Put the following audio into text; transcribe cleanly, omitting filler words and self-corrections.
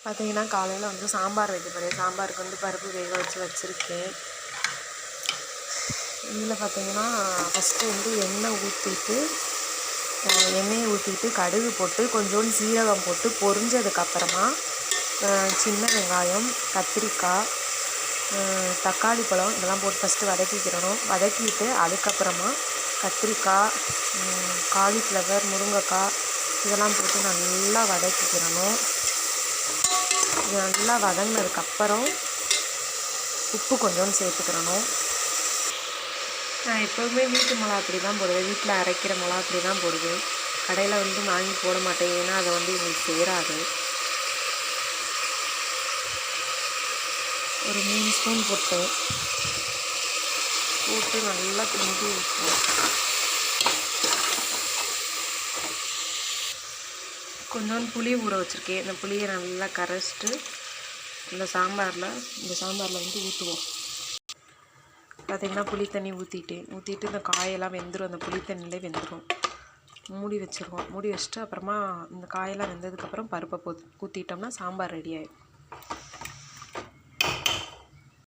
பார்த்தீங்கன்னா காலையில் வந்து சாம்பார் வைக்க போகிறேன். சாம்பாருக்கு வந்து பருப்பு வேக வச்சுருக்கேன். இதில் பார்த்தீங்கன்னா ஃபஸ்ட்டு வந்து எண்ணெயை ஊற்றிட்டு கடுகு போட்டு கொஞ்சோண்டு சீரகம் போட்டு பொரிஞ்சதுக்கப்புறமா சின்ன வெங்காயம், கத்திரிக்காய், தக்காளி பழம் இதெல்லாம் போட்டு ஃபஸ்ட்டு வதக்கிட்டு அதுக்கப்புறமா கத்திரிக்காய், காலிஃப்ளவர், முருங்கைக்காய் இதெல்லாம் போட்டு நல்லா வதக்கிக்கிறணும். இது நல்லா வதங்கினதுக்கப்புறம் உப்பு கொஞ்சோண்டு சேர்த்துக்கிறணும். நான் எப்போதுமே வீட்டு மிளகாப்பொடி தான் போடுவேன். வீட்டில் அரைக்கிற மிளகாப்பொடி தான் போடுவேன். கடையில் வந்து வாங்கி போட மாட்டேன். ஏன்னா அதை வந்து எங்களுக்கு சேராது. ஒரு 3 ஸ்பூன் போட்டு நல்லா கிண்டி விட்டுருவோம். கொஞ்சோண்டு புளி ஊற வச்சுருக்கேன். இந்த புளியை நல்லா கரைச்சிட்டு இந்த சாம்பாரில் வந்து ஊற்றுவோம். பார்த்திங்கன்னா புளி தண்ணி ஊற்றிட்டு இந்த காயெல்லாம் வெந்துடும். அந்த புளி தண்ணியிலே வெந்துடும். மூடி வச்சுருவோம். மூடி வச்சுட்டு அப்புறமா இந்த காயெல்லாம் வெந்ததுக்கப்புறம் பருப்பை ஊற்றிட்டோம்னா சாம்பார் ரெடி ஆகிடும்.